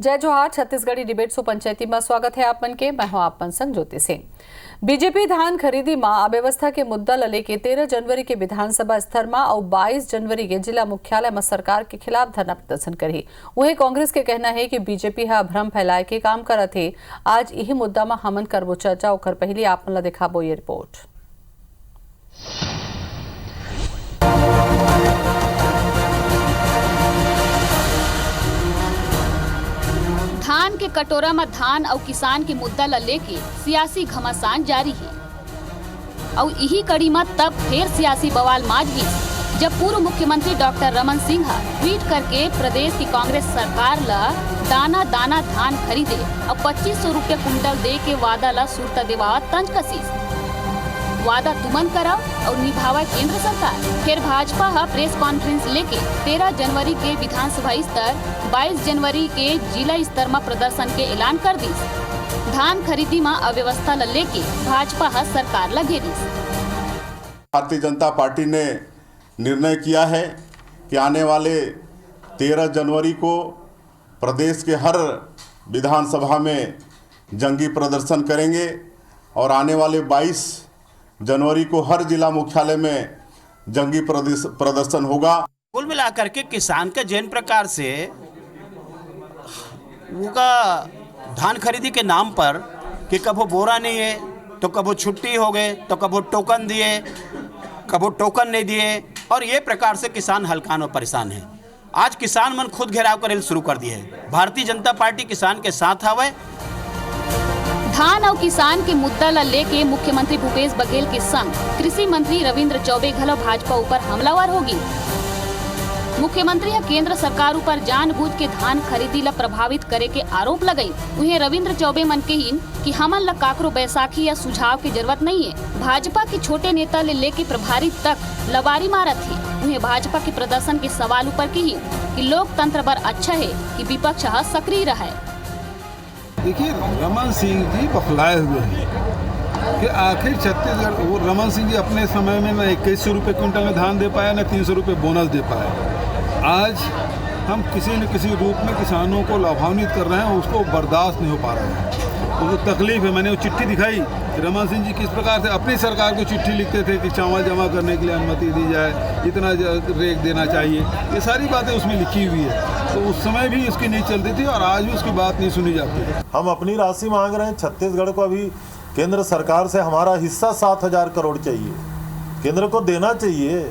जय जोहार। छत्तीसगढ़ी डिबेट सो पंचायती में स्वागत है आपन के। मैं हूं आपन संग ज्योति सिंह। बीजेपी धान खरीदी में अव्यवस्था के मुद्दा ल लेके 13 जनवरी के विधानसभा स्तर में और 22 जनवरी के जिला मुख्यालय में सरकार के खिलाफ धरना प्रदर्शन करी। वहीं कांग्रेस के कहना है कि बीजेपी है भ्रम फैलाए के काम करत है। आज यही मुद्दा में हमन करबो चर्चा और पहले आपन ला दिखाबो ये रिपोर्ट। धान के कटोरा में धान और किसान के मुद्दा ला लेके सियासी घमासान जारी है और यही कड़ी में तब फिर सियासी बवाल माज गई जब पूर्व मुख्यमंत्री डॉक्टर रमन सिंह ट्वीट करके प्रदेश की कांग्रेस सरकार ला दाना दाना धान खरीदे और 2500 रुपये कुंटल दे के वादा ला सुरता देवा तंज कसीस। वादा तुमन करा और निभावा केंद्र सरकार। फिर भाजपा हा प्रेस कॉन्फ्रेंस लेके 13 जनवरी के विधानसभा स्तर 22 जनवरी के जिला स्तर में प्रदर्शन के ऐलान कर दी। धान खरीदी में अव्यवस्था ल लेके भाजपा हा सरकार ला घेरी। भारतीय जनता पार्टी ने निर्णय किया है कि आने वाले 13 जनवरी को प्रदेश के हर विधानसभा में जंगी प्रदर्शन करेंगे और आने वाले 22 जनवरी को हर जिला मुख्यालय में जंगी प्रदर्शन होगा। कुल मिलाकर के किसान का जैन प्रकार से उनका धान खरीदी के नाम पर कि कबो बोरा नहीं है तो कबो छुट्टी हो गए तो कबो टोकन दिए कबो टोकन नहीं दिए और ये प्रकार से किसान हलकान और परेशान है। आज किसान मन खुद घेराव करे शुरू कर दिए है। भारतीय जनता पार्टी किसान के साथ हवे। धान और किसान के मुद्दा ला लेके मुख्यमंत्री भूपेश बघेल के संग कृषि मंत्री रविंद्र चौबे घलो भाजपा ऊपर हमलावर होगी। मुख्यमंत्री केंद्र सरकार ऊपर जानबूझ के धान खरीदी ला प्रभावित करे के आरोप लगाई। उन्हें रविंद्र चौबे मन कहीन कि हमन ला काकरो बैसाखी या सुझाव की जरूरत नहीं है। भाजपा के छोटे नेता ले लेके प्रभारी तक लबारी मारत है। उन्हें भाजपा के प्रदर्शन के सवाल ऊपर कही कि लोकतंत्र पर अच्छा है कि विपक्ष सक्रिय रहा है। देखिए, रमन सिंह जी बखलाए हुए हैं कि आखिर छत्तीसगढ़ वो रमन सिंह जी अपने समय में न 2100 रुपये क्विंटल में धान दे पाया न 300 रुपये बोनस दे पाया। आज हम किसी न किसी रूप में किसानों को लाभान्वित कर रहे हैं, उसको बर्दाश्त नहीं हो पा रहे हैं। वो तकलीफ है। मैंने वो चिट्ठी दिखाई रमन सिंह जी किस प्रकार से अपनी सरकार को चिट्ठी लिखते थे कि चावल जमा करने के लिए अनुमति दी जाए, इतना रेट देना चाहिए, ये सारी बातें उसमें लिखी हुई है। तो उस समय भी उसकी नहीं चलती थी और आज भी उसकी बात नहीं सुनी जाती। हम अपनी राशि मांग रहे हैं। छत्तीसगढ़ को अभी केंद्र सरकार से हमारा हिस्सा 7,000 करोड़ चाहिए। केंद्र को देना चाहिए।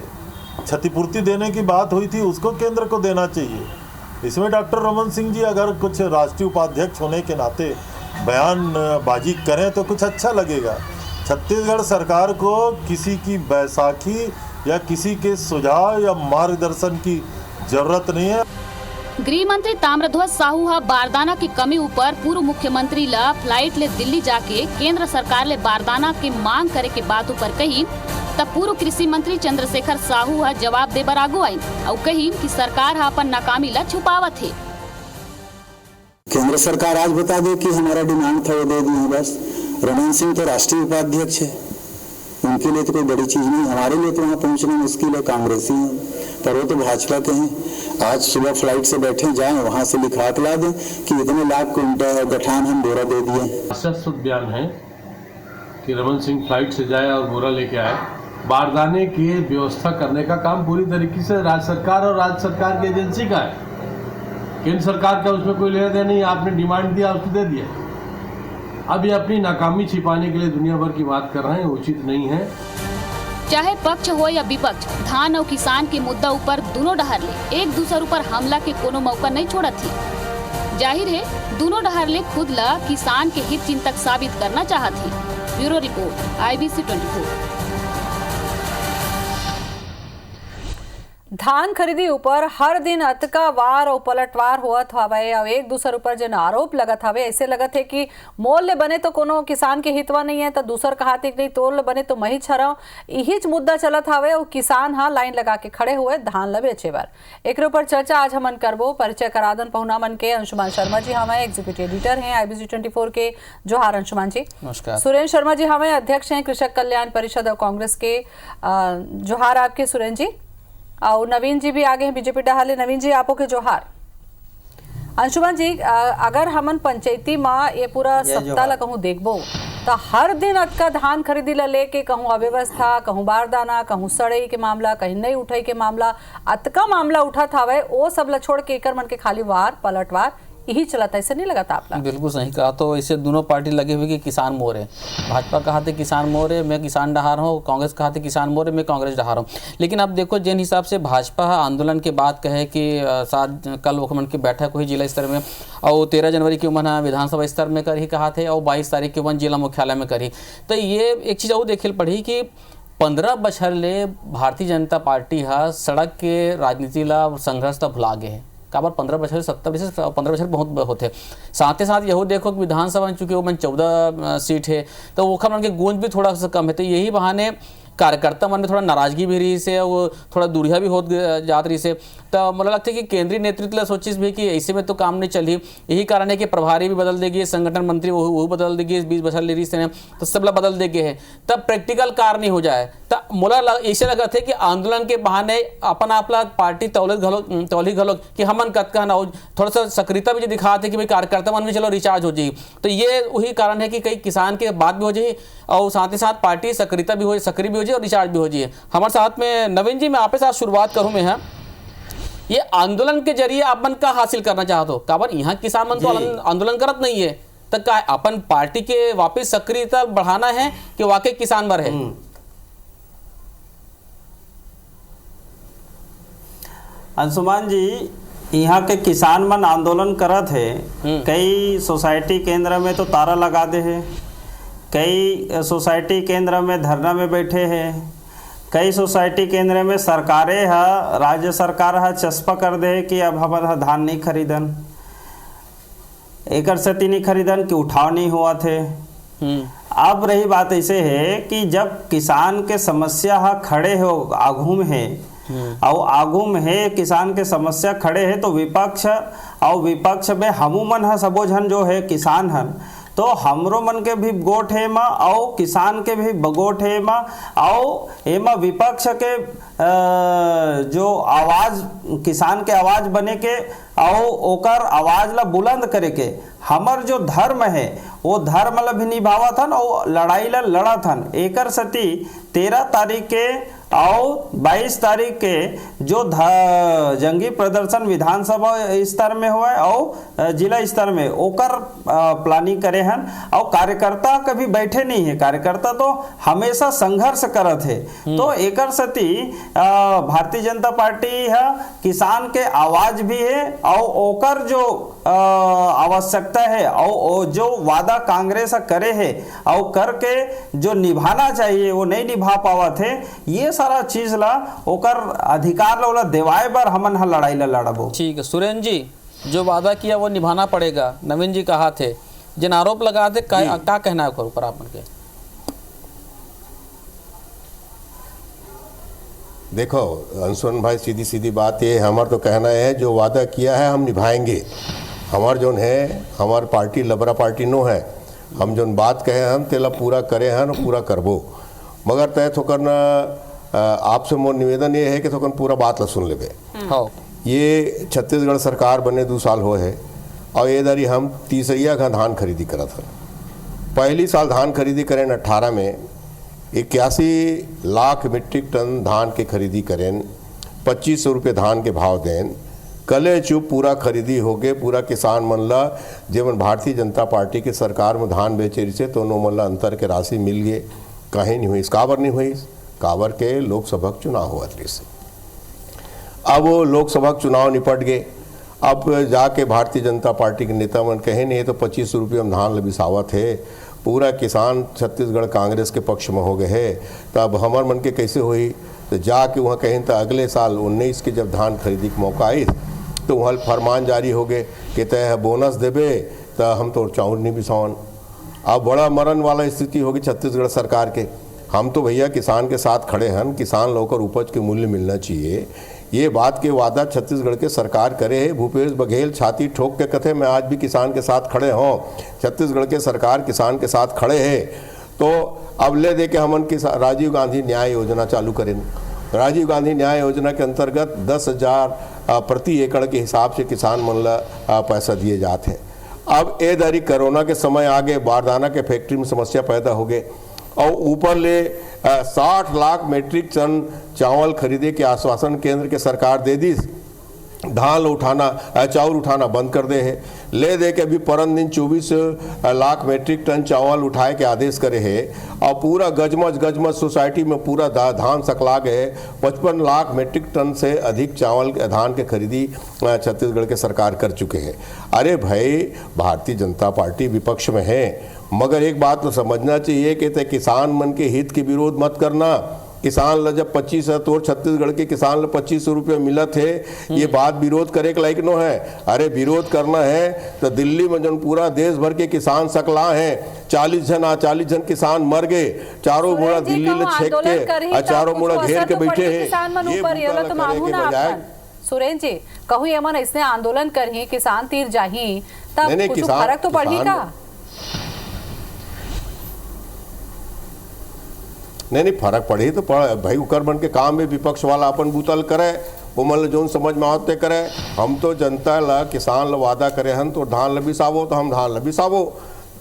क्षतिपूर्ति देने की बात हुई थी, उसको केंद्र को देना चाहिए। इसमें डॉक्टर रमन सिंह जी अगर कुछ राष्ट्रीय उपाध्यक्ष होने के नाते बयानबाजी करें तो कुछ अच्छा लगेगा। छत्तीसगढ़ सरकार को किसी की बैसाखी या किसी के सुझाव या मार्गदर्शन की जरूरत नहीं है। गृह मंत्री ताम्रध्वज साहू बारदाना की कमी ऊपर पूर्व मुख्यमंत्री ला फ्लाइट ले दिल्ली जाके केंद्र सरकार ले बारदाना के मांग करे के बात ऊपर कही तब पूर्व कृषि मंत्री चंद्रशेखर साहू जवाब दे बर आगू आई और कही कि सरकार अपन नाकामी ला छुपावत है। केंद्र सरकार आज बता दे कि हमारा डिमांड था वो दे दिए बस। रमन सिंह तो राष्ट्रीय उपाध्यक्ष है, उनके लिए तो कोई बड़ी चीज नहीं। हमारे लिए तो वहाँ पहुँचना मुश्किल है, कांग्रेसी हैं, पर वो तो भाजपा के हैं। आज सुबह फ्लाइट से बैठे जाएं, वहाँ से लिखा के ला दें कि इतने लाख कुंटल गठान हम बोरा दे दिए। आश्वस्त बयान है कि रमन सिंह फ्लाइट से जाए और बोरा लेके आए। बारदाने की व्यवस्था करने का काम पूरी तरीके से राज्य सरकार और राज्य सरकार की एजेंसी का है। केंद्र सरकार का उसमें कोई लेना देना नहीं। आपने डिमांड दिया, उसको दे दिया। अब ये अपनी नाकामी छिपाने के लिए दुनिया भर की बात कर रहे हैं, उचित नहीं है। चाहे पक्ष हो या विपक्ष, धान और किसान के मुद्दा ऊपर दोनों डहर ले एक दूसरे ऊपर हमला के कोनो मौका नहीं छोड़ा थी। जाहिर है दोनों डहर ले खुद ला किसान के हित चिंतक साबित करना चाहती। Bureau report IBC 24। धान खरीदी ऊपर हर दिन अतका वार और पलटवार होत हवे और एक दूसरे ऊपर जन आरोप लगत हवे। ऐसे लगत है कि मोल ले बने तो कोनो किसान के हितवा नहीं है तो दूसर कहते नहीं तोल ले बने तो मही छरव। यही मुद्दा चलत हवे और किसान लाइन लगा के खड़े हुए धान ल बेचे बर। एक ऊपर चर्चा आज हमन करबो। परिचय करादन पहुना मन के अंशुमान शर्मा जी हमें एग्जीक्यूटिव एडिटर हैं IBC 24 के। जोहार अंशुमान जी। नमस्कार। सुरेंद्र शर्मा जी हमें अध्यक्ष हैं कृषक कल्याण परिषद और कांग्रेस के। जोहार आपके सुरेंद्र जी। और नवीन जी भी आगे हैं बीजेपी डहाले। नवीन जी आपो के जोहार। अंशुमन जी, अगर हमन पंचायती में ये पूरा सप्ताह ला कहूँ देखबो तो हर दिन अतका धान खरीदी ला लेके कहूँ अव्यवस्था, कहूँ बारदाना, कहूँ सड़ई के मामला, कहीं नहीं उठाई के मामला, अतका मामला उठत हवे, वो सब ला छोड़ के एकर मन के खाली वार पलटवार यही चलता, ऐसे नहीं लगता आप लोग? बिल्कुल सही कहा। तो इससे दोनों पार्टी लगे हुए कि किसान मोर है, भाजपा कहा थे किसान मोर है, मैं किसान डहार हूँ, कांग्रेस कहा थे किसान मोर है, मैं कांग्रेस डहार हूँ। लेकिन अब देखो जिन हिसाब से भाजपा आंदोलन के बाद कहे कि कल मुख्यमंत्री की बैठक हुई जिला स्तर में, और 13 जनवरी की उमन विधानसभा स्तर में कर ही कहा थे, और 22 तारीख की उमन जिला मुख्यालय में करी। तो ये एक चीज़ और देखे पड़ी कि 15 बछर ले भारतीय जनता पार्टी सड़क के राजनीति ला संघर्ष तक भुला गए है। काबर 15 बछर 15 बछर बहुत होते। साथ ही साथ यही देखो कि विधानसभा में चूंकि वो मन 14 सीट है, तो वो मन के गूंज भी थोड़ा सा कम है। तो यही बहाने कार्यकर्ता मन में थोड़ा नाराजगी भी रही से, वो थोड़ा दूरिया भी हो जात रही से। तो मुझे लगता है कि केंद्रीय नेतृत्व सोचिस भी कि ऐसे में तो काम नहीं चली। यही कारण है कि प्रभारी भी बदल देगी, संगठन मंत्री वो बदल देगी, 20 बछर ले रही से, तो सब लोग बदल देगे है, तब प्रैक्टिकल कार नहीं हो जाए। तो मुला ऐसे लगा थे कि आंदोलन के बहाने अपन आपला पार्टी तौली घलो कि हमन कतका ना हो, थोड़ा सा सक्रियता भी जो दिखाते कि भाई कार्यकर्ता मन में चलो रिचार्ज हो जाए। तो ये वही कारण है कि कई किसान के बात भी हो जाए, और साथ ही साथ पार्टी सक्रियता भी हो, सक्रिय भी हो जाए और रिचार्ज भी हो जाए। हमारे साथ में नवीन जी, मैं आपके साथ शुरुआत करूँ मैं, ये आंदोलन के जरिए अपन का हासिल करना चाहते हो? काबर यहाँ किसान मन तो आंदोलन करत नहीं है, तो क्या अपन पार्टी के वापस सक्रियता बढ़ाना है कि वाकई किसान भर है? अंशुमान जी, यहाँ के किसान मन आंदोलन करत है। कई सोसाइटी केंद्र में तो तारा लगा दे है, कई सोसाइटी केंद्र में धरना में बैठे हैं, कई सोसाइटी केंद्र में सरकारें राज्य सरकार चस्पा कर दे कि अब हमारा धान नहीं खरीदन, एकर सती नहीं खरीदन कि उठाव नहीं हुआ थे। अब रही बात ऐसे है कि जब किसान के समस्या खड़े हो आगू में है, और आगू में है किसान के समस्या खड़े है, तो विपक्ष में हमू मन सबो झन जो है किसान हन, तो हमरो मन के भी गोठ है माँ, और किसान के भी बगोठ है माँ, और एमा विपक्ष के जो आवाज किसान के आवाज बने के, और ओकर आवाज ला बुलंद करे के हमर जो धर्म है वो धर्म ला भी निभावत हन और लड़ाई ला लड़त हन। एकर सती 13 तारीख के और 22 तारीख के जो जंगी प्रदर्शन विधानसभा स्तर में हुआ और जिला स्तर में ओकर प्लानिंग करे हन, और कार्यकर्ता कभी बैठे नहीं है, कार्यकर्ता तो हमेशा संघर्ष करत है। तो एकर सती भारतीय जनता पार्टी है किसान के आवाज भी है, और ओकर जो आवश्यकता है और जो वादा कांग्रेस करे है और करके जो निभाना चाहिए वो नहीं निभा पावत है। ये सारा चीज ला ओकर अधिकार ला देवाए बर हमन हा लड़ाई ला लड़बो। ठीक है सुरेन जी, जो वादा किया वो निभाना पड़ेगा। नवीन जी कहा थे, जिन आरोप लगा थे क्या कहना है ऊपर आप के? देखो अंशुमन भाई, सीधी सीधी बात ये हमारा तो कहना है जो वादा किया है हम निभाएंगे। हमार जोन है हमार पार्टी लबरा पार्टी नो है, हम जोन बात कहे हम तेला पूरा करे हैं पूरा करबो। मगर तय थोकन आपसे मोर निवेदन ये है कि थोकन पूरा बात ला सुन लेबे। ये छत्तीसगढ़ सरकार बने 2 साल हो है, और ये दारी हम 30 का धान खरीदी करत हन। पहली साल धान खरीदी करें 18 में 81 लाख मीट्रिक टन धान के खरीदी करें, 2500 रुपये धान के भाव दें। कले चुप पूरा खरीदी हो गए, पूरा किसान मन ला जेवन भारतीय जनता पार्टी के सरकार में धान बेचे रही से तो नो मन ला अंतर के राशि मिल गए। कहीं नहीं हुई, काबर नहीं हुई, काबर के लोकसभा चुनाव हुआ रही से। अब वो लोकसभा चुनाव निपट गए, अब जाके भारतीय जनता पार्टी के नेता मन कहे नहीं तो 2500 रुपये हम धान लबिसावत है, पूरा किसान छत्तीसगढ़ कांग्रेस के पक्ष में हो गए है। तब हमार मन के कैसे हुई, तो जाके वहाँ कहें तो अगले साल 19 के जब धान खरीदी के मौका आई तो वहाँ फरमान जारी हो गए कि तय बोनस देबे तो हम तो चाउर नहीं बिसावन। अब बड़ा मरण वाला स्थिति होगी छत्तीसगढ़ सरकार के। हम तो भैया किसान के साथ खड़े हैं, किसान लोग को उपज के मूल्य मिलना चाहिए, ये बात के वादा छत्तीसगढ़ के सरकार करे है। भूपेश बघेल छाती ठोक के कथे मैं आज भी किसान के साथ खड़े हों, छत्तीसगढ़ के सरकार किसान के साथ खड़े है। तो अब ले दे के हमन राजीव गांधी न्याय योजना चालू करें, राजीव गांधी न्याय योजना के अंतर्गत 10,000 प्रति एकड़ के हिसाब से किसान मन ला पैसा दिए जाते हैं। अब ए दरी कोरोना के समय आगे बारदाना के फैक्ट्री में समस्या पैदा हो गए और ऊपर ले 60 लाख मीट्रिक टन चावल खरीदे के आश्वासन केंद्र के सरकार दे दी। धान उठाना चावल उठाना बंद कर दे है, ले दे के अभी परन दिन 24 लाख मीट्रिक टन चावल उठाए के आदेश करे है और पूरा गजमज सोसाइटी में पूरा धान सकला गए। 55 लाख मीट्रिक टन से अधिक चावल धान के खरीदी छत्तीसगढ़ के सरकार कर चुके हैं। अरे भाई, भारतीय जनता पार्टी विपक्ष में है, मगर एक बात तो समझना चाहिए कि ते किसान मन के हित के विरोध मत करना। किसान ला जब 25 तो छत्तीसगढ़ के किसान ला 2500 रुपये मिला थे, ये बात विरोध करे के लायक नो है। अरे विरोध करना है तो दिल्ली में जो पूरा देश भर के किसान सकला हैं, 40 जन किसान मर गए, चारों मुड़ा दिल्ली में छेक के चारों मुड़ा घेर के बैठे हैं। सुरेंद्र जी, कहूँ यमन इसने आंदोलन करही, किसान तीर जाही, तब कुछ फर्क तो पड़ी का? नहीं, फर्क पड़े तो पड़ भाई। उकर बन के काम में विपक्ष वाला अपन बुतल करे, वो मतलब जोन समझ में आते करे। हम तो जनता ला किसान ला वादा करे हन तो धान ला बिसावो तो हम धान ला बिसावो,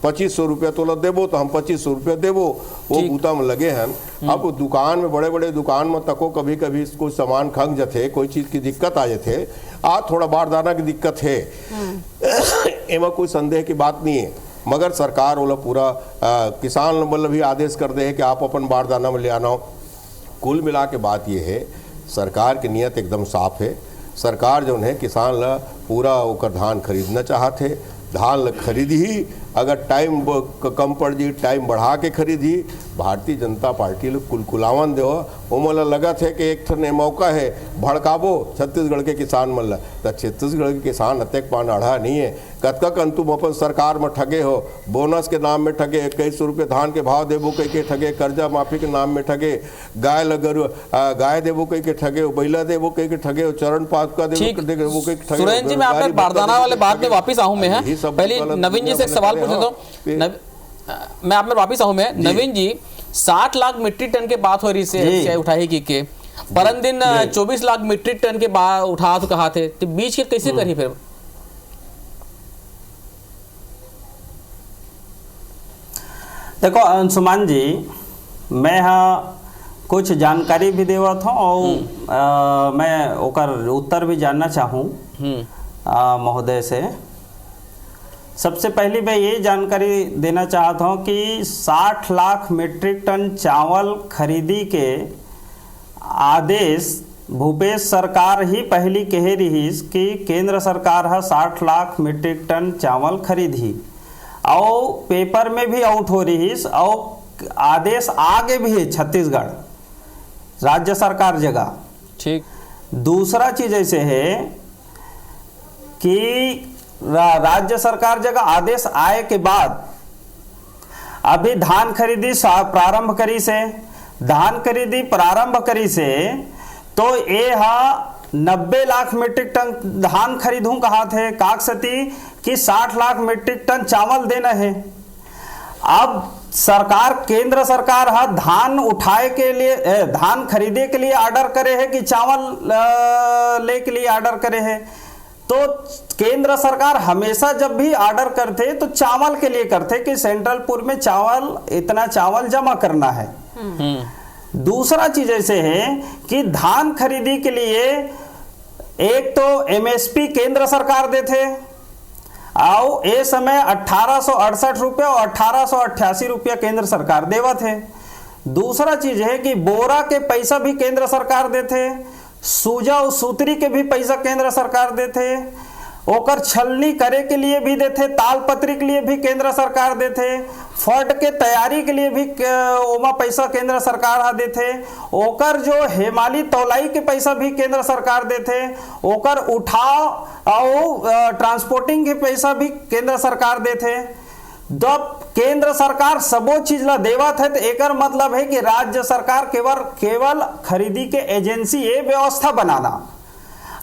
2500 रुपया तो ला देवो तो हम 2500 रुपया देवो, वो बूता में लगे हन। अब दुकान में बड़े दुकान में तको कभी कोई सामान खंग जाते, कोई चीज़ की दिक्कत आ जाते, आज थोड़ा बारदाना की दिक्कत है, एमा कोई संदेह की बात नहीं है। मगर सरकार वाला पूरा किसान मतलब भी आदेश कर दे है कि आप अपन बारदाना में ले आना। कुल मिला के बात ये है, सरकार की नीयत एकदम साफ है। सरकार जो है किसान ला पूरा होकर धान खरीदना चाहते, धान ला खरीदी ही, अगर टाइम कम पड़ जी टाइम बढ़ा के खरीदी। भारतीय जनता पार्टी लोग कुलकुलावन दो, वो मला लगा थे कि एक ठन मौका है भड़काबो छत्तीसगढ़ के किसान मन ला। तो छत्तीसगढ़ के किसान अत्यक पान अढ़ा नहीं है, कतका कन तुम अपन सरकार में ठगे हो, बोनस के नाम में ठगे, 2100 रुपये धान के भाव देवो कह के ठगे, कर्जा माफी के नाम में ठगे, गाय देवो कह के ठगे, बैला देवो कह के ठगे, चरण पादुका देवो कह के ठगे। सुरेंद्र जी, मैं आप बारदाना वाले बात में वापिस आऊँ मैं, पहले नवीन जी से एक सवाल पूछ लेता हूँ। मैं आप में वापिस आऊँ मैं, नवीन जी, 60 लाख मीट्रिक टन के बात हो रही है उठाई के परन दिन 24 लाख मीट्रिक टन के बाद उठा तो कहा थे, तो बीच के कैसे करी फिर? देखो अंशुमान जी, मैं यहाँ कुछ जानकारी भी देवत हूँ और मैं ओकर उत्तर भी जानना चाहूँ महोदय से। सबसे पहले मैं ये जानकारी देना चाहता हूँ कि 60 लाख मीट्रिक टन चावल खरीदी के आदेश भूपेश सरकार ही पहली कह रही कि केंद्र सरकार है 60 लाख मीट्रिक टन चावल खरीदी, और पेपर में भी आउट हो रही और आदेश आगे भी है छत्तीसगढ़ राज्य सरकार जगह। ठीक। दूसरा चीज ऐसे है कि राज्य सरकार जगह आदेश आए के बाद अभी धान खरीदी प्रारंभ करी से, धान खरीदी प्रारंभ करी से तो ये 90 लाख मीट्रिक टन धान खरीदूं कहा थे काकसती कि 60 लाख मीट्रिक टन चावल देना है। अब सरकार केंद्र सरकार धान उठाए के लिए धान खरीदे के लिए ऑर्डर करे है कि चावल ले के लिए ऑर्डर करे है। तो केंद्र सरकार हमेशा जब भी ऑर्डर करते तो चावल के लिए करते कि सेंट्रल पूर में चावल इतना चावल जमा करना है। दूसरा चीज ऐसे है कि धान खरीदी के लिए एक तो एमएसपी केंद्र सरकार देते और ये समय 1868 रुपये और 1888 रुपया केंद्र सरकार देवत है। दूसरा चीज है कि बोरा के पैसा भी केंद्र सरकार देते, सूजा और सूतरी के भी पैसा केंद्र सरकार देते, ओकर छलनी करे के लिए भी देते, तालपत्री के लिए भी केंद्र सरकार देते, फट के तैयारी के लिए भी ओमा पैसा केंद्र सरकार देते, ओकर जो हेमाली तौलाई के पैसा भी केंद्र सरकार देते, ओकर उठाव और ट्रांसपोर्टिंग के पैसा भी केंद्र सरकार देते। जब केंद्र सरकार सबो चीज ला देवत है तो एकर मतलब है कि राज्य सरकार केवल खरीदी के एजेंसी ये व्यवस्था बनाना।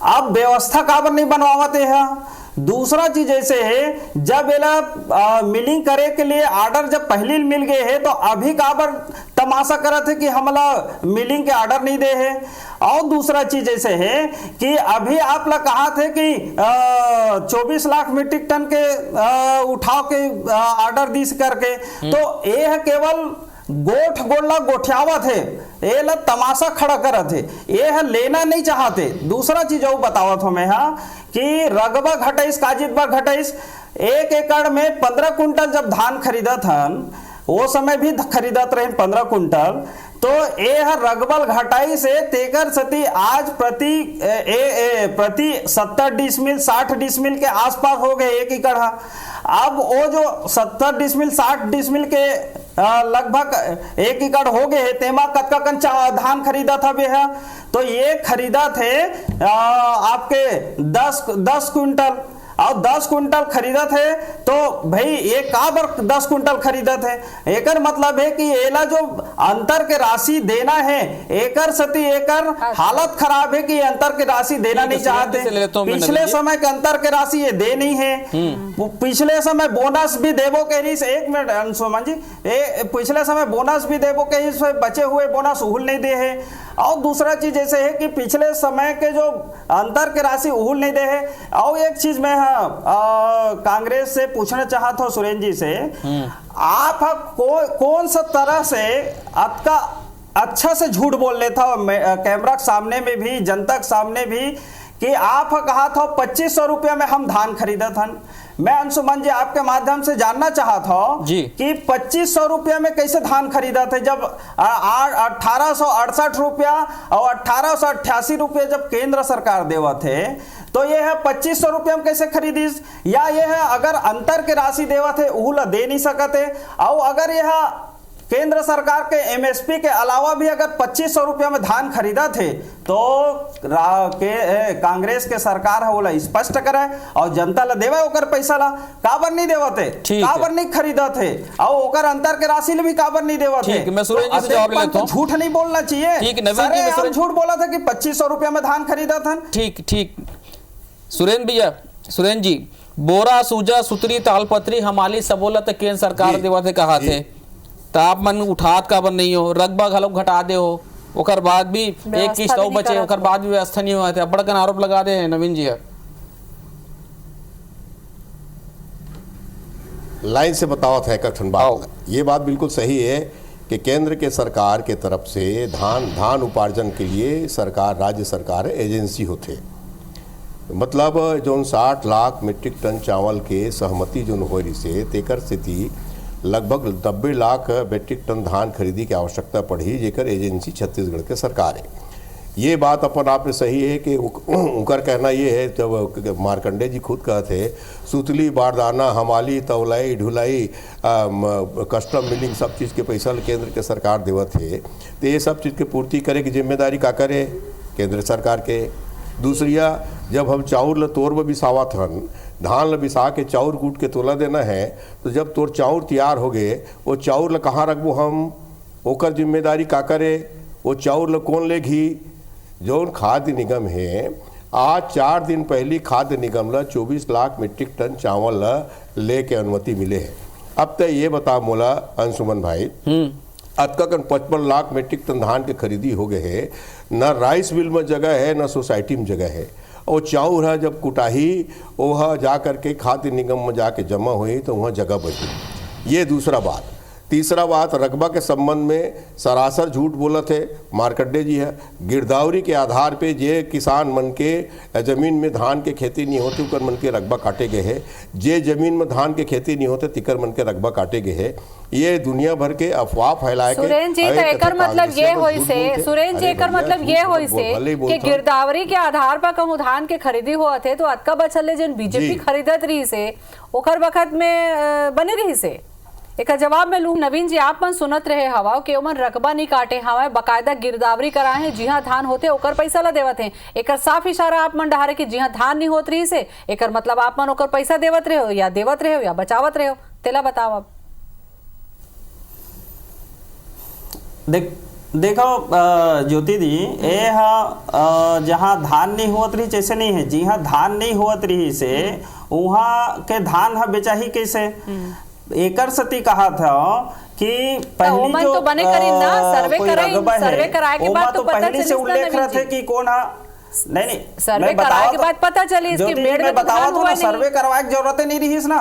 अब व्यवस्था काबर नहीं बनवाते हैं। दूसरा चीज ऐसे है जब एला मिलिंग करे के लिए ऑर्डर जब पहले मिल गए है तो अभी काबर तब तमाशा करत है कि हमला मिलिंग के ऑर्डर नहीं दे है। और दूसरा चीज ऐसे है कि अभी आप लोग कहा थे कि 24 लाख मीट्रिक टन के उठाव के ऑर्डर दी करके, तो ये है केवल गोठ गोला गोठियावा थे, ये ला तमाशा खड़ा करत थे, ये है लेना नहीं चाहते। दूसरा चीज वो बतावत हो मैं कि रगबा घटाइस काजिदबा घटाइस 1 एकड़ में 15 कुंटल जब धान खरीदत हन, वो समय भी खरीदत रहे 15 कुंटल, तो ये रगबल घटाई से तेकर सती आज प्रति 70 डिसमिल 60 डिसमिल के आसपास हो गए 1 एकड़। अब वो जो 70 डिसमिल 60 डिसमिल के लगभग 1 एकड़ हो गए तेमा कतका कन धान खरीदा था वे है, तो ये खरीदा थे आपके 10 कुंटल, और 10 कुंटल खरीदा थे। तो भाई ये काबर 10 कुंटल खरीदा थे, एकर मतलब है कि एला जो अंतर के राशि देना है, एकर सती एकर हालत खराब है कि अंतर के राशि देना नहीं चाहते। पिछले समय के अंतर के राशि ये दे नहीं है, पिछले समय बोनस भी देवो के रही से, 1 मिनट अंशुमन जी, पिछले समय बोनस भी देवो के रही से, बचे हुए बोनस उहुल नहीं दे है। और दूसरा चीज ऐसे है कि पिछले समय के जो अंतर के राशि उहुल नहीं दे है। और एक चीज मैं कांग्रेस से पूछना चाहता हूँ सुरेंद्र जी से, आप कौन सा तरह से आपका अच्छा से झूठ बोल लेता कैमरा के सामने में भी जनता के सामने भी कि आप कहा था 2500 रुपया में हम धान खरीदा था। मैं अंशुमन जी आपके माध्यम से जानना चाहता हूं कि 2500 रुपया में कैसे धान खरीदा थे, जब 1868 रुपया और 1888 रुपया जब केंद्र सरकार देवा थे, तो ये है 2500 रुपया में कैसे खरीदीस, या ये है अगर अंतर के राशि देवा थे उहुला दे नहीं सकते, और अगर यह केंद्र सरकार के एमएसपी के अलावा भी अगर 2500 रुपया में धान खरीदा थे, तो कांग्रेस के सरकार है वो स्पष्ट करे और जनता ला देवे ओकर पैसा ला, काबर नहीं देवा थे, काबर नहीं खरीदा थे, और ओकर अंतर के राशि भी काबर नहीं देवा थे। मैं सुरेंद्र जी से जवाब लेता हूं। झूठ नहीं बोलना चाहिए। ठीक, नवीन जी सर झूठ बोला था कि 2500 रुपया में धान खरीदा था। ठीक सुरेंद्र भैया, सुरेंद्र जी, बोरा सूजा सुतरी तालपत्री हमारी सबोला तक केंद्र सरकार देवा थे कहा थे, तो आप मन उठात काबर नहीं हो, रकबा घलो घटा दे हो, ओकर बाद भी एक किस्त और बचे, ओकर बाद भी व्यवस्था नहीं हुआ थे, बड़कन आरोप लगा दे नवीन जी। लाइन से बताओ था कठिन बात, ये बात बिल्कुल सही है कि केंद्र के सरकार के तरफ से धान उपार्जन के लिए सरकार राज्य सरकार एजेंसी होते, मतलब जो 60 लाख मीट्रिक टन चावल के सहमति जो हो रही से तेकर स्थिति लगभग 90 लाख मीट्रिक टन धान खरीदी की आवश्यकता पड़ी, जेकर एजेंसी छत्तीसगढ़ के सरकार है। ये बात अपन आप में सही है कि उनका कहना ये है, जब मार्कंडे जी खुद कहते सुतली बारदाना हमाली तौलाई ढुलाई कस्टम मिलिंग सब चीज़ के पैसा केंद्र के सरकार देवत है, तो ये सब चीज़ की पूर्ति करे की जिम्मेदारी का करे केंद्र सरकार के। दूसरिया, जब हम चाउर ल तोर बिसावत हन, धान ल बिसा के चाउर कूट के तोला देना है, तो जब तोर चाउर तैयार हो गए वो चाउर ल कहाँ रखबो हम, ओकर जिम्मेदारी का करे, वो चाउर ल कौन ले घी। जौन खाद्य निगम है, आज 4 दिन पहले खाद्य निगम ला 24 लाख मीट्रिक टन चावल ले के अनुमति मिले है। अब तक ये बता मोला अंशुमन भाई, अतका कन 55 लाख मीट्रिक टन धान के खरीदी हो गए है, न राइस मिल में जगह है न सोसाइटी में जगह है, और चाउर है जब कुटाही वह जा करके खाद्य निगम में जाके जमा हुई तो वहाँ जगह बची। ये दूसरा बात। तीसरा बात, रकबा के संबंध में सरासर झूठ बोला थे मार्कंडे जी है। गिरदावरी के आधार पे जे किसान मन के ज़मीन में धान के खेती नहीं होती उकर मन के रकबा काटे गए है, जे ज़मीन में धान के खेती नहीं होते तिकर मन के रकबा काटे गए है। ये दुनिया भर के अफवाह फैलाए के सुरेंद्र जी, तो एकर मतलब ये होई से, सुरेंद्र जी एकर मतलब ये होई से कि गिरदावरी के आधार पर कहूं धान के खरीदी हुआ थे, तो अतका बचल जन बीजेपी खरीदत रही से ओकर वक्त में बने रही से। एक जवाब में लू नवीन जी, आप मन सुनत रहे हवा कि ओमन रकबा नहीं काटे हवा, बकायदा गिरदावरी कराए हैं, जी हाँ धान होते ओकर पैसा ला देवत हैं। एक साफ इशारा आप मन डहारे कि जी हाँ धान नहीं होत रही से, एकर मतलब आप मन ओकर पैसा देवत रहे हो या देवत रहे हो या बचावत रहे हो, तेला बताओ आप। देखो ज्योति जी, ये जहाँ धान नहीं होत रही जैसे नहीं है, जी हाँ धान नहीं होत रही से वहाँ के धान बेचा ही कैसे। एकर सती कहा था कि पहली ओमन जो तो बने करी ना, सर्वे कोई कराई, रकबा है, सर्वे कराए के ओमा बाद तो पता पहले से चली उल्लेख नवीन रहे थे जी। कि कौन है। नहीं सर्वे मैं कराए बतावा के तो- बाद पता चली इसकी ज्योति जी, मेड़ मैं में बतावा धान तो हुआ ना, नहीं। सर्वे करवाए की जरूरत नहीं रही ना।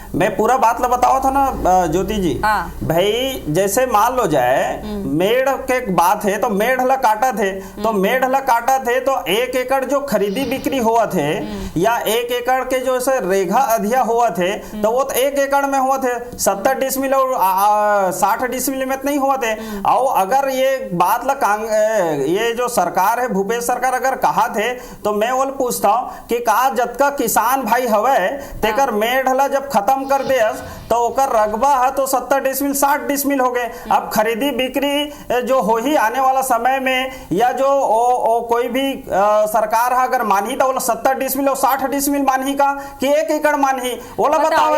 मैं पूरा बात ला बतावा था ना ज्योति जी। हाँ। भाई जैसे मान लो जाए मेढ़ के बात है तो मेढ़ ला काटा थे, तो मेढ़ ला काटा थे तो 1 एकड़ जो खरीदी बिक्री हुआ थे या 1 एकड़ के जो से रेघा अधिया हुआ थे तो वो तो 1 एकड़ में हुआ थे, 70 डिसमिल और 60 डिसमिल में नहीं हुआ थे। और अगर ये बात ला ये जो सरकार है भूपेश सरकार अगर कहा थे तो मैं वो पूछता हूँ कि कहा जतका किसान भाई हवे तेकर मेढ़ ला जब खत्म कर दे तो ओकर रकबा है तो 70 डिसमिल 60 डिसमिल हो गए। अब खरीदी बिक्री जो हो ही आने वाला समय में या जो कोई भी सरकार है अगर मानही तो वो 70 डिसमिल और 60 डिसमिल मानही का कि 1 एकड़ मानही ओला बताओ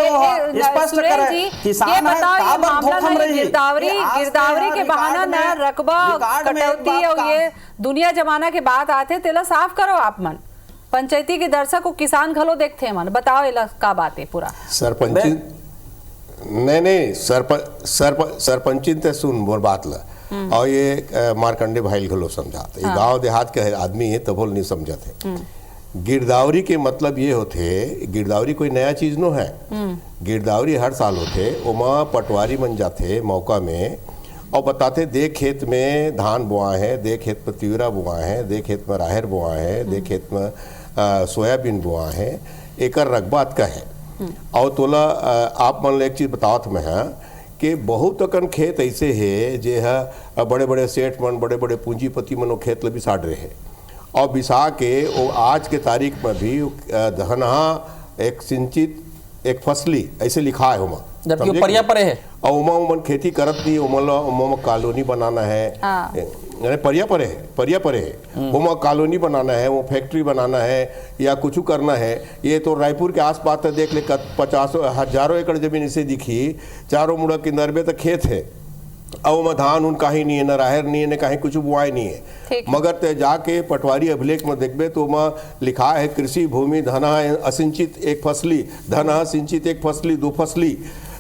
स्पष्ट करे किसान है काबर धोखम रही गिरदावरी के बहाना ना रकबा कटौती और ये दुनिया जमाना के बात आते तेला साफ करो आप मन पंचायती के दर्शक को किसान घलो देखते हैं मन बताओ इला का बात है पूरा सरपंची नहीं सरपंचिन ते सुन मोर बात ला और ये मारकंडे भाई घलो समझाते हाँ। गांव देहात के आदमी है तब नहीं समझते। गिरदावरी के मतलब ये होते गिरदावरी कोई नया चीज नो है। गिरदावरी हर साल होते ओमा पटवारी बन जाते मौका में और बताते दे खेत में धान बोआ है, दे खेत में तिवरा बोआ है, दे खेत में राहर बोआ है, दे खेत में सोयाबीन बोआ है, एकर रकबात का है। और तोला आप मन एक चीज़ बतावत में है कि बहुत अकन खेत ऐसे है जे है बड़े बड़े सेठ मन बड़े बड़े पूंजीपति मन खेत ल बिसाड़ रहे हैं और बिसा के वो आज के तारीख में भी धनहा एक सिंचित एक फसली ऐसे लिखा है उमा जबकि परिया परे है और उमा उमन खेती करत नहीं उमा कॉलोनी बनाना है परिया परे है उमा कॉलोनी बनाना है वो फैक्ट्री बनाना है या कुछ करना है। ये तो रायपुर के आसपास तो देख ले 50,000 एकड़ जमीन इसे दिखी चारों मुड़ा किनारे में तो खेत है और में धान उन कहीं नहीं है न राहर नहीं है न कहीं कुछ बुआई नहीं है। मगर ते जाके पटवारी अभिलेख में देखबे तो वहाँ लिखा है कृषि भूमि धना असिंचित एक फसली धना सिंचित एक फसली 2 फसली।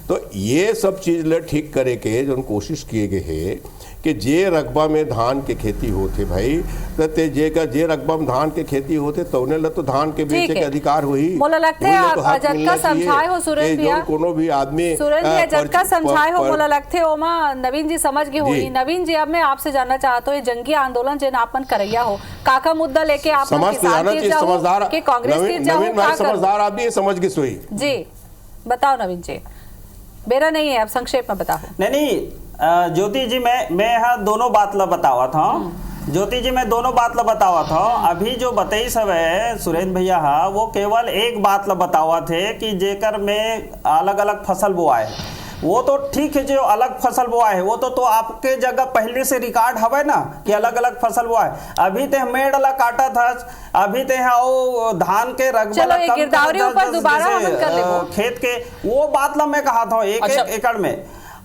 तो ये सब चीज़ ले ठीक करे के जो कोशिश किए गए है कि जे रकबा में धान के खेती होते भाई तो ते जे रकबा में धान के खेती होते तो उन्हें तो धान के बेचे के अधिकार हुई मोला लगते है अजटका समझाए हो सुरेश भैया कोनो भी आदमी सुरेश भैया अजटका समझाए हो मोला लगते ओमा नवीन जी समझ गए होई। नवीन जी अब मैं आपसे जानना चाहता हूँ ये जंगी आंदोलन जिन आपन करैया हो काका मुद्दा लेके आप समझदार के कांग्रेस के जाओ समझदार आप भी समझ के सोई जी बताओ नवीन जी बेरा नहीं है अब संक्षेप में बताओ। नहीं ज्योति जी मैं यहाँ दोनों बात ला बतावा था ज्योति जी मैं दोनों बात ला बतावा था। अभी जो बताई सब है सुरेंद्र भैया वो केवल एक बात ला बतावा थे कि जेकर में अलग अलग फसल बोआए वो तो ठीक है जो अलग फसल बोआ है वो तो आपके जगह पहले से रिकॉर्ड हवे ना कि अलग अलग फसल बोआ है। अभी ते मेड़ ला काटा था अभी ते वो धान के रकबा खेत के वो बात ला मैं कहा था 1 एकड़ में।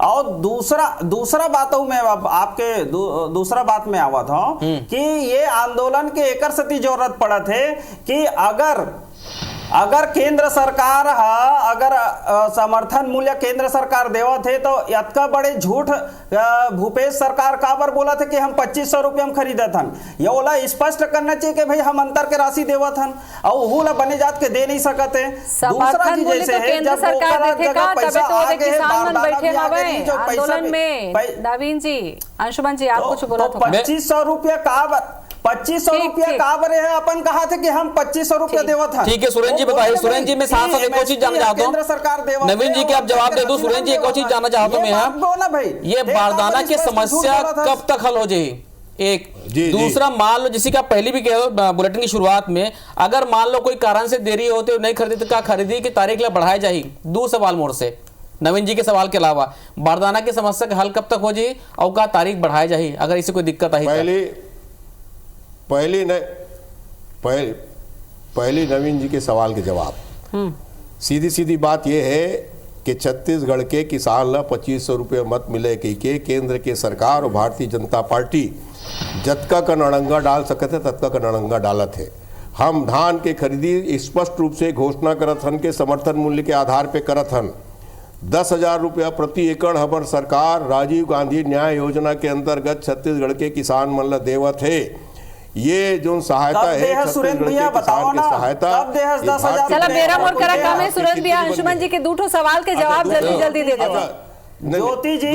और दूसरा बात मैं आपके दूसरा बात में आवा था कि ये आंदोलन के एकर सती जरूरत पड़ा थे कि अगर केंद्र सरकार अगर समर्थन मूल्य केंद्र सरकार देवा थे तो इतना बड़े झूठ भूपेश सरकार काबर बोला थे कि हम 2500 रुपये हम खरीदा थन ये ओला स्पष्ट करना चाहिए कि भाई हम अंतर के राशि देवा थन और उहुला बने जात के दे नहीं सकते। दूसरा चीज जैसे है जब सरकार देखेगा तबे तो किसान मन बैठे हवे आंदोलन में। नवीन जी अंशुमन जी आप कुछ बोला था 2500 रुपये का 2500 रुपया काबरे है अपन कहा थे कि हम 2500 रुपया देवा था। ठीक है सुरेंद्र जी बताइए। सुरेंद्र जी मैं साथ साथ एक और चीज जानना चाहता हूँ सरकार देवा नवीन जी के आप जवाब दे दो। सुरेंद्र जी एक और चीज जानना चाहता हूँ मैं ये बारदाना की समस्या कब तक हल हो जाएगी एक दूसरा मान लो जिसे आप पहले भी कह रहे हो बुलेटिन की शुरुआत में अगर मान लो कोई कारण से देरी होती है नहीं खरीदी तो क्या खरीदी की तारीख ला बढ़ाई जाएगी। दो सवाल मोड़ से नवीन जी के सवाल के अलावा बारदाना की समस्या का हल कब तक हो जाएगी और क्या तारीख बढ़ाई जाएगी अगर इसे कोई दिक्कत आई। पहली नवीन जी के सवाल के जवाब सीधी बात यह है कि छत्तीसगढ़ के किसान ला 2500 रुपये मत मिले कि केंद्र के सरकार और भारतीय जनता पार्टी जतका का नड़ंगा डाल सकते ततका का नड़ंगा डालत है। हम धान के खरीदी स्पष्ट रूप से घोषणा करत हन के समर्थन मूल्य के आधार पे करत हन 10,000 रुपया प्रति एकड़ हमार सरकार राजीव गांधी न्याय योजना के अंतर्गत छत्तीसगढ़ के किसान मन ला देवत है। ये जो सहायता है छत्तीसगढ़ के किसान की सहायता। चला मेरा मोर करा काम है सुरेंद्र भैया। अंशुमन जी के दूठो सवाल के जवाब जल्दी जल्दी दे दो। ज्योति जी,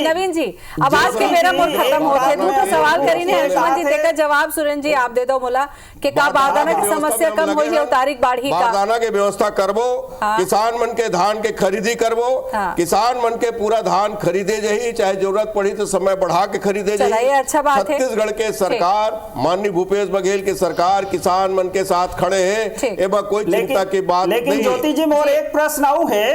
नवीन जी अब आज के मेरा मोर खत्म हो गए। दूठो सवाल करी ने अंशुमन जी देकर जवाब सुरेंद्र जी आप दे दो मोला कि का बारदाना की समस्या कम होई है तारीख बाढ़ी का बारदाना के व्यवस्था करबो। किसान मन के धान के खरीदी करबो। किसान मन के पूरा धान खरीदे जाही, चाहे जरूरत पड़ी तो समय बढ़ा के खरीदे जाही। अच्छा बात है। छत्तीसगढ़ के सरकार माननीय भूपेश बघेल के सरकार किसान मन के साथ खड़े है, एवं कोई चिंता की बात नहीं। लेकिन ज्योति जी मोर एक प्रश्न आऊ है,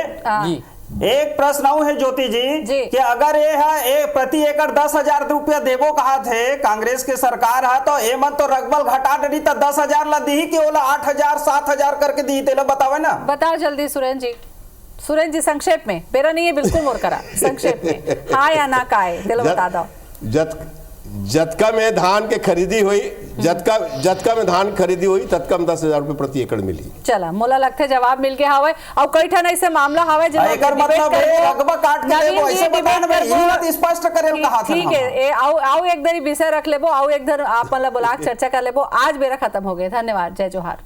एक प्रश्न आऊ है ज्योति जी कि अगर ये है प्रति एकड़ 10,000 रुपया देवो कहा थे कांग्रेस के सरकार है तो ये मन तो रकबल घटा डरी तो 10,000 ला दी कि ओला 8,000 7,000 करके दी तेलो बतावे ना। बताओ जल्दी सुरेंद्र जी। सुरेंद्र जी संक्षेप में, बेरा नहीं है बिल्कुल मोर करा संक्षेप में हाँ या ना का है तेलो बता दो। जतका में धान के खरीदी हुई, जतका में धान खरीदी हुई ततका में 10,000 रुपए प्रति एकड़ मिली। चला मोला लगते जवाब मिल गया हवे। और कई ठन ऐसे मामला हवे जिन मतलब रकबा काट के देबो ऐसे बताने में ई बात स्पष्ट करेल कहा था। ठीक है आओ एक दरी विषय रख लेबो, आओ एक धर आप मतलब बुला चर्चा कर लेबो। आज बेरा खत्म हो गए। धन्यवाद, जय जोहार।